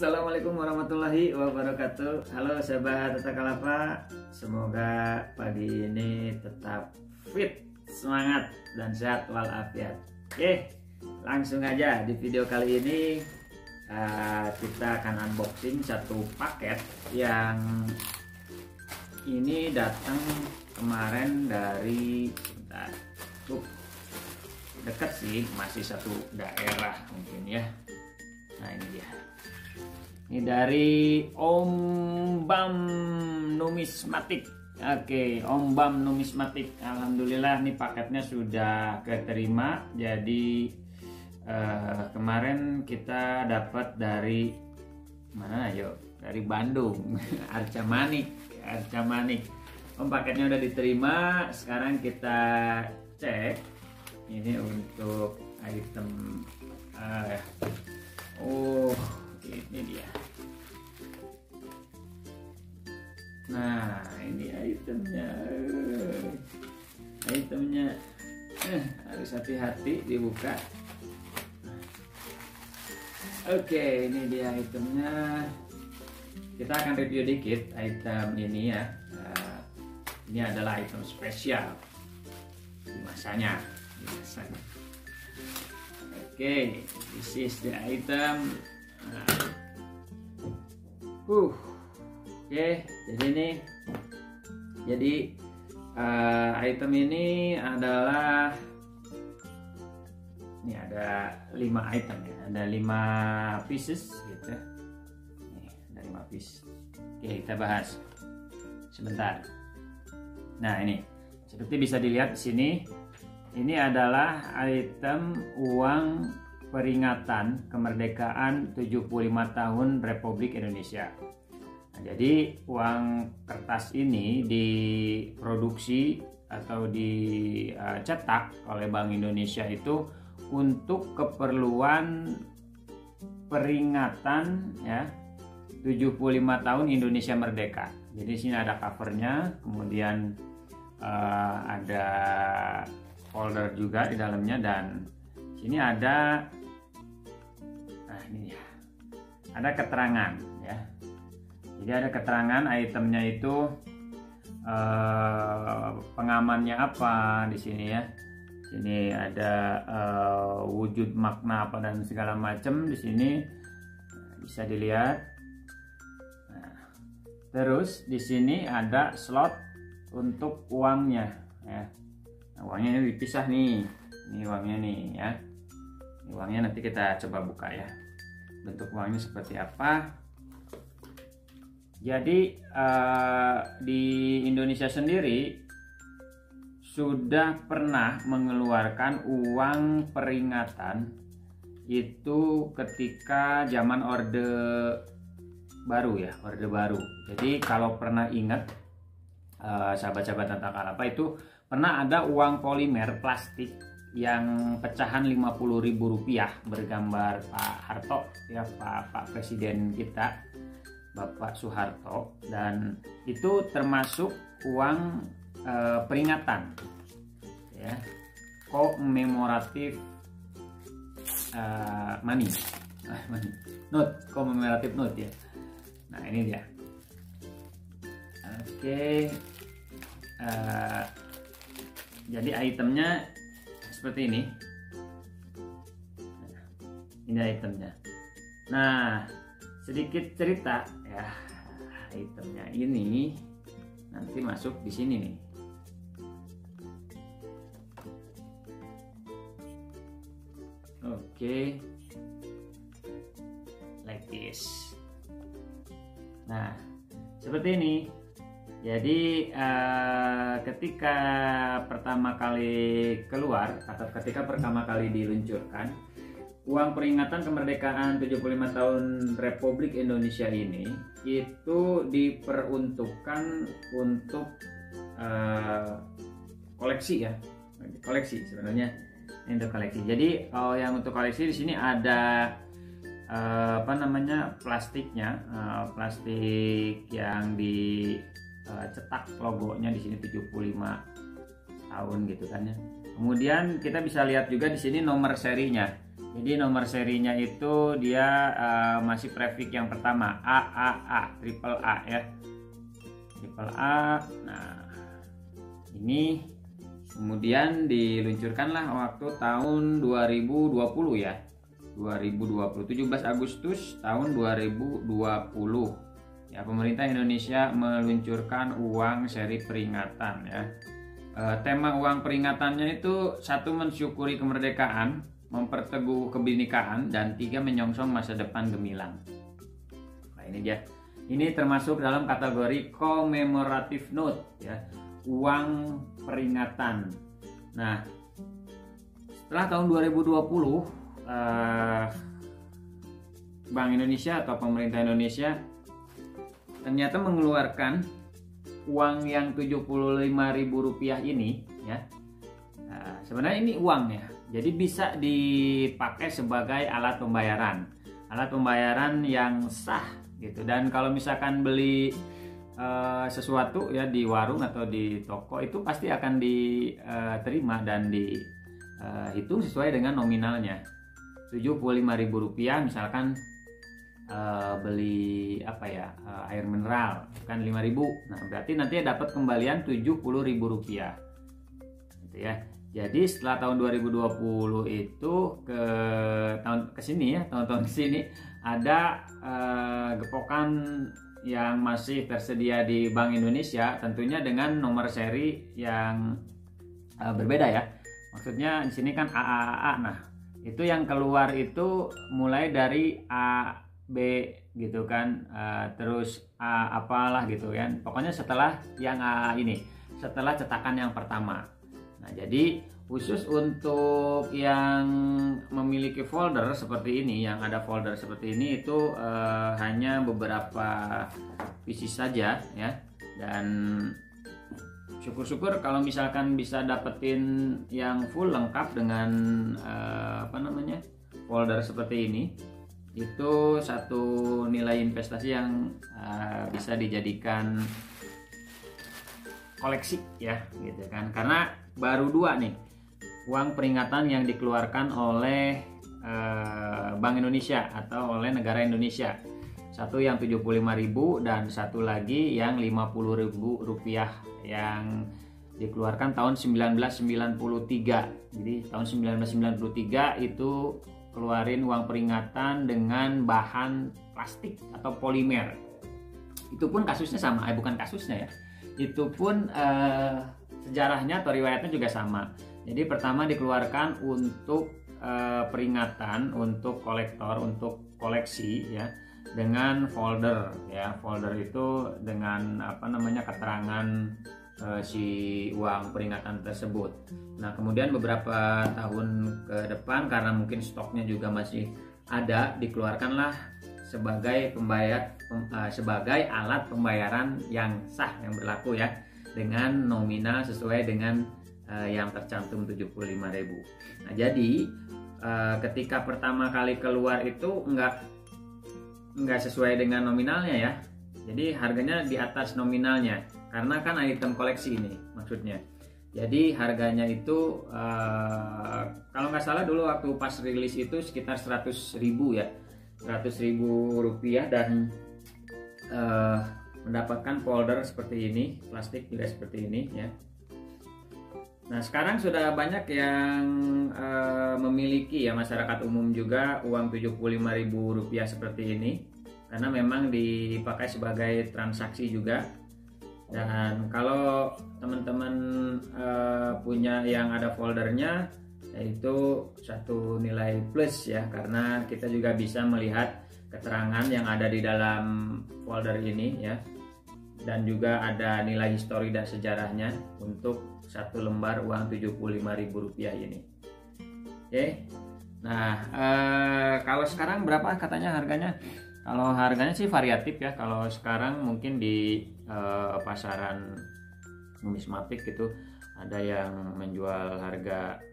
Assalamualaikum warahmatullahi wabarakatuh. Halo sahabat Tata Kalapa, semoga pagi ini tetap fit, semangat dan sehat walafiat. Oke, langsung aja di video kali ini kita akan unboxing satu paket yang ini datang kemarin dari dekat sih, masih satu daerah mungkin ya. Nah ini dia. Ini dari Om Bam Numismatik. Oke, Om Bam Numismatik. Alhamdulillah nih paketnya sudah keterima. Jadi kemarin kita dapat dari mana yuk? Dari Bandung. Arca Manik. Om, paketnya udah diterima. Sekarang kita cek. Ini untuk item. Ini dia. Nah, ini itemnya. Harus hati-hati dibuka. Oke, ini dia itemnya. Kita akan review dikit item ini ya. Ini adalah item spesial di masanya. Oke, this is the item. Oke, jadi item ini adalah ada 5 item ya, ada 5 pieces gitu. Nih, ada 5 piece. Oke, kita bahas sebentar. Nah, ini seperti bisa dilihat di sini, ini adalah item uang peringatan kemerdekaan 75 tahun Republik Indonesia. Nah, jadi uang kertas ini diproduksi atau dicetak oleh Bank Indonesia itu untuk keperluan peringatan ya 75 tahun Indonesia merdeka. Jadi sini ada covernya, kemudian ada folder juga di dalamnya, dan sini ada ada keterangan ya. Jadi ada keterangan itemnya itu pengamannya apa di sini ya. Sini ada wujud makna apa dan segala macam di sini bisa dilihat. Nah, terus di sini ada slot untuk uangnya ya. Nah, uangnya ini dipisah nih. Ini uangnya nih ya. Ini uangnya nanti kita coba buka ya. Bentuk uangnya seperti apa. Jadi di Indonesia sendiri sudah pernah mengeluarkan uang peringatan itu ketika zaman Orde Baru ya, Orde Baru. Jadi kalau pernah ingat sahabat-sahabat Tata Kalapa itu pernah ada uang polimer plastik yang pecahan Rp50.000 bergambar Pak Harto ya, Pak Presiden kita Bapak Soeharto, dan itu termasuk uang peringatan ya, commemorative money note, commemorative note ya. Nah ini dia. Oke, jadi itemnya seperti ini. Ini itemnya. Nah, sedikit cerita ya, itemnya ini nanti masuk di sini nih. Oke, like this. Nah, seperti ini. Jadi ketika pertama kali keluar atau ketika pertama kali diluncurkan, uang peringatan kemerdekaan 75 tahun Republik Indonesia ini itu diperuntukkan untuk koleksi ya. Koleksi sebenarnya ini untuk koleksi. Jadi yang untuk koleksi di sini ada plastiknya, plastik yang dicetak logonya di sini 75 tahun gitu kan ya. Kemudian kita bisa lihat juga di sini nomor serinya. Jadi nomor serinya itu dia masih prefix yang pertama AAA, triple A ya. Triple A. Nah, ini kemudian diluncurkanlah waktu tahun 2020 ya. 2020 17 Agustus tahun 2020. Ya, pemerintah Indonesia meluncurkan uang seri peringatan ya. Tema uang peringatannya itu 1 mensyukuri kemerdekaan, memperteguh kebinekaan, dan 3 menyongsong masa depan gemilang. Nah, ini dia. Ini termasuk dalam kategori commemorative note ya, uang peringatan. Nah, setelah tahun 2020 Bank Indonesia atau pemerintah Indonesia ternyata mengeluarkan uang yang Rp75.000 ini ya. Nah, sebenarnya ini uang ya. Jadi bisa dipakai sebagai alat pembayaran yang sah gitu. Dan kalau misalkan beli sesuatu ya di warung atau di toko, itu pasti akan diterima dan dihitung sesuai dengan nominalnya. Rp75.000 misalkan beli air mineral kan 5.000. Nah, berarti nanti dapat kembalian Rp70.000 gitu ya. Jadi setelah tahun 2020 itu tahun kesini ada gepokan yang masih tersedia di Bank Indonesia, tentunya dengan nomor seri yang berbeda ya. Maksudnya di sini kan AAA. Nah, itu yang keluar itu mulai dari A, B gitu kan, terus A apalah gitu kan. Pokoknya setelah yang A ini, setelah cetakan yang pertama. Nah, jadi khusus untuk yang memiliki folder seperti ini, yang ada folder seperti ini itu hanya beberapa pieces saja ya. Dan syukur-syukur kalau misalkan bisa dapetin yang full lengkap dengan folder seperti ini, itu satu nilai investasi yang bisa dijadikan koleksi ya gitu kan. Karena baru 2 nih uang peringatan yang dikeluarkan oleh Bank Indonesia atau oleh negara Indonesia. Satu yang Rp75.000 dan satu lagi yang Rp50.000 yang dikeluarkan tahun 1993. Jadi tahun 1993 itu keluarin uang peringatan dengan bahan plastik atau polimer. Itu pun kasusnya sama, bukan kasusnya ya. Itu pun sejarahnya atau riwayatnya juga sama. Jadi pertama dikeluarkan untuk peringatan, untuk kolektor, untuk koleksi ya, dengan folder ya. Folder itu dengan keterangan si uang peringatan tersebut. Nah, kemudian beberapa tahun ke depan karena mungkin stoknya juga masih ada, dikeluarkanlah sebagai sebagai alat pembayaran yang sah, yang berlaku ya, dengan nominal sesuai dengan yang tercantum Rp75.000. Nah, jadi ketika pertama kali keluar itu enggak sesuai dengan nominalnya ya. Jadi harganya di atas nominalnya karena kan item koleksi ini maksudnya. Jadi harganya itu kalau nggak salah dulu waktu pas rilis itu sekitar 100.000 ya, Rp100.000 dan mendapatkan folder seperti ini, plastik juga seperti ini ya. Nah, sekarang sudah banyak yang memiliki ya, masyarakat umum juga, uang Rp75.000 seperti ini karena memang dipakai sebagai transaksi juga. Dan kalau teman-teman punya yang ada foldernya, yaitu satu nilai plus ya, karena kita juga bisa melihat keterangan yang ada di dalam folder ini ya, dan juga ada nilai histori dan sejarahnya untuk satu lembar uang Rp75.000 ini. Oke. Nah, kalau sekarang berapa katanya harganya? Kalau harganya sih variatif ya. Kalau sekarang mungkin di pasaran numismatik itu ada yang menjual harga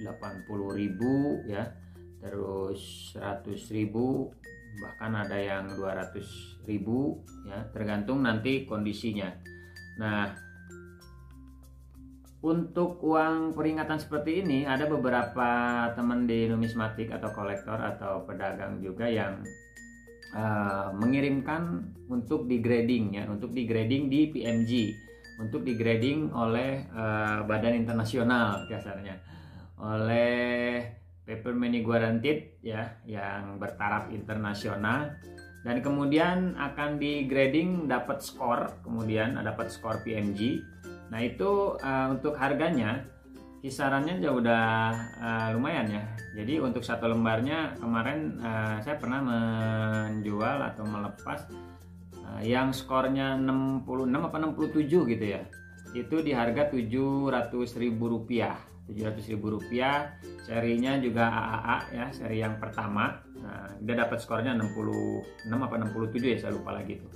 80.000 ya, terus 100.000, bahkan ada yang 200.000 ya, tergantung nanti kondisinya. Nah, Untuk uang peringatan seperti ini ada beberapa teman di numismatik atau kolektor atau pedagang juga yang mengirimkan untuk di-grading ya, untuk di-grading di PMG, untuk di-grading oleh badan internasional kasarnya, oleh paper money guaranteed ya, yang bertaraf internasional, dan kemudian akan di-grading dapat skor, kemudian dapat skor PMG. Nah itu untuk harganya kisarannya juga udah lumayan ya. Jadi untuk satu lembarnya kemarin saya pernah menjual atau melepas yang skornya 66 apa 67 gitu ya. Itu di harga Rp700.000. Rp700.000. Serinya juga AAA ya, seri yang pertama. Nah, dia dapat skornya 66 apa 67 ya, saya lupa lagi tuh.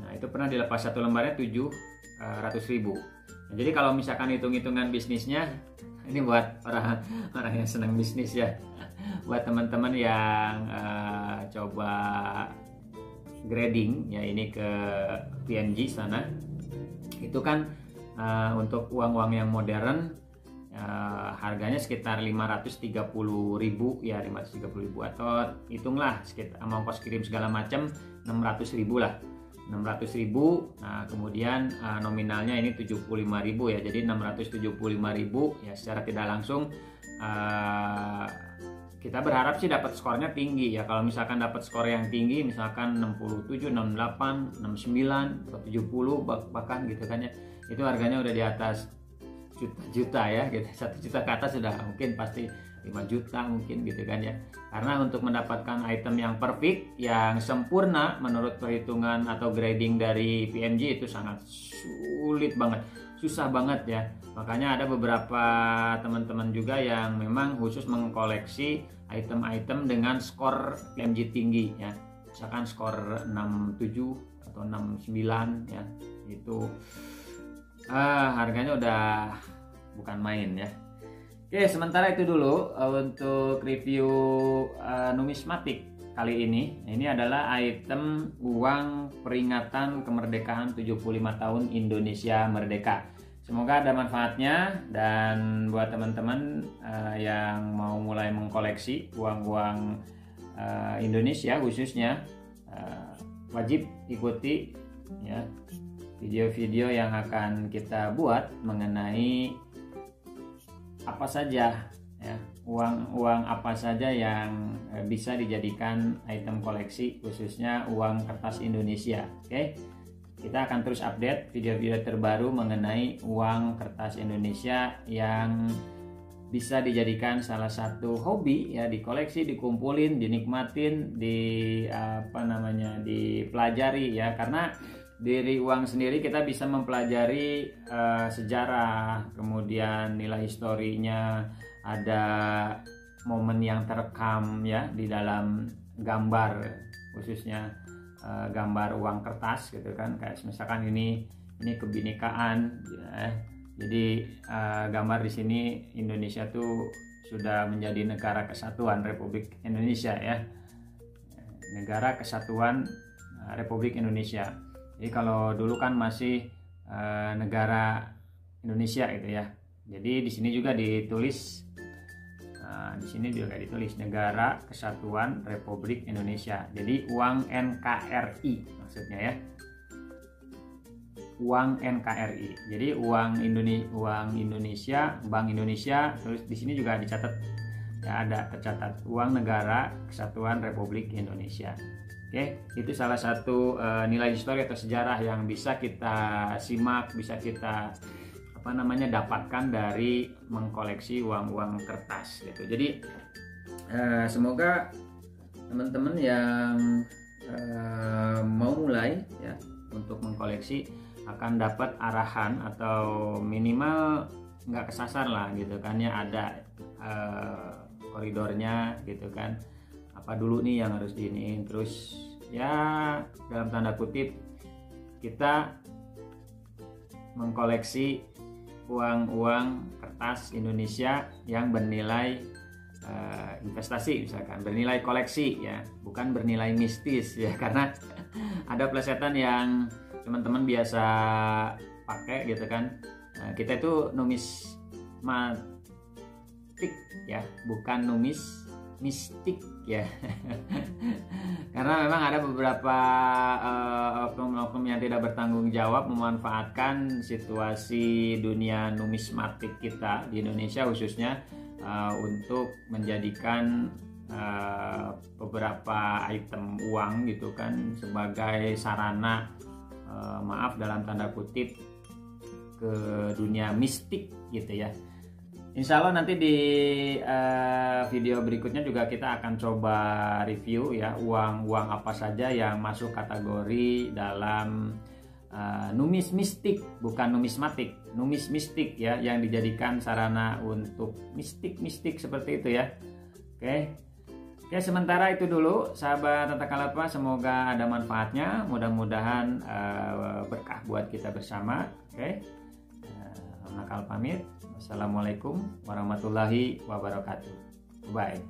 Nah, itu pernah dilepas satu lembarnya 700.000. Nah, jadi kalau misalkan hitung-hitungan bisnisnya, ini buat orang yang senang bisnis ya, buat teman-teman yang coba grading ya ini ke PMG sana, itu kan untuk uang-uang yang modern harganya sekitar 530.000 ya, 530.000, atau hitunglah sekitar sama ongkos kirim segala macam 600.000 lah, 600.000. Nah kemudian nominalnya ini 75.000 ya, jadi 675.000 ya. Secara tidak langsung kita berharap sih dapat skornya tinggi ya. Kalau misalkan dapat skor yang tinggi, misalkan 67, 68, 69 atau 70 bahkan gitu kan ya, itu harganya udah di atas juta ya gitu. 1 juta ke atas sudah mungkin pasti 5 juta mungkin gitu kan ya. Karena untuk mendapatkan item yang perfect, yang sempurna menurut perhitungan atau grading dari PMG itu sangat sulit banget, susah banget ya. Makanya ada beberapa teman-teman juga yang memang khusus mengkoleksi item-item dengan skor PMG tinggi ya. Misalkan skor 67 atau 69 ya. Itu harganya udah bukan main ya. Oke, sementara itu dulu untuk review numismatik kali ini. Ini adalah item uang peringatan kemerdekaan 75 tahun Indonesia Merdeka. Semoga ada manfaatnya, dan buat teman-teman yang mau mulai mengkoleksi uang-uang Indonesia khususnya, wajib ikuti ya video-video yang akan kita buat mengenai apa saja ya, uang apa saja yang bisa dijadikan item koleksi, khususnya uang kertas Indonesia. Oke, kita akan terus update video-video terbaru mengenai uang kertas Indonesia yang bisa dijadikan salah satu hobi ya, dikoleksi, dikumpulin, dinikmatin, dipelajari ya. Karena dari uang sendiri kita bisa mempelajari sejarah, kemudian nilai historinya, ada momen yang terekam ya di dalam gambar, khususnya gambar uang kertas gitu kan. Kayak misalkan ini kebinekaan ya. Jadi gambar di sini Indonesia tuh sudah menjadi negara kesatuan Republik Indonesia ya. Negara Kesatuan Republik Indonesia. Jadi kalau dulu kan masih negara Indonesia gitu ya. Jadi di sini juga ditulis, Negara Kesatuan Republik Indonesia. Jadi uang NKRI maksudnya ya. Uang NKRI. Jadi uang Indonesia, Bank Indonesia. Terus di sini juga dicatat ya, ada tercatat uang Negara Kesatuan Republik Indonesia. Oke, itu salah satu nilai histori atau sejarah yang bisa kita simak, bisa kita dapatkan dari mengkoleksi uang-uang kertas gitu. Jadi semoga teman-teman yang mau mulai ya untuk mengkoleksi akan dapat arahan, atau minimal nggak kesasar lah gitu kan ya, ada koridornya gitu kan. Apa dulu nih yang harus diiniin, terus ya dalam tanda kutip kita mengkoleksi uang-uang kertas Indonesia yang bernilai investasi, misalkan bernilai koleksi ya, bukan bernilai mistis ya. Karena ada plesetan yang teman-teman biasa pakai gitu kan, Nah, kita itu numismatik ya, bukan mistik ya. Karena memang ada beberapa oknum-oknum yang tidak bertanggung jawab memanfaatkan situasi dunia numismatik kita di Indonesia khususnya untuk menjadikan beberapa item uang gitu kan sebagai sarana maaf dalam tanda kutip ke dunia mistik gitu ya. Insya Allah nanti di video berikutnya juga kita akan coba review ya uang apa saja yang masuk kategori dalam numismatik, bukan numismatik, numismatik ya, yang dijadikan sarana untuk mistik seperti itu ya. Oke, sementara itu dulu sahabat Tata Kalapa, semoga ada manfaatnya, mudah-mudahan berkah buat kita bersama. Oke. Nakal pamit. Wassalamualaikum warahmatullahi wabarakatuh. Bye.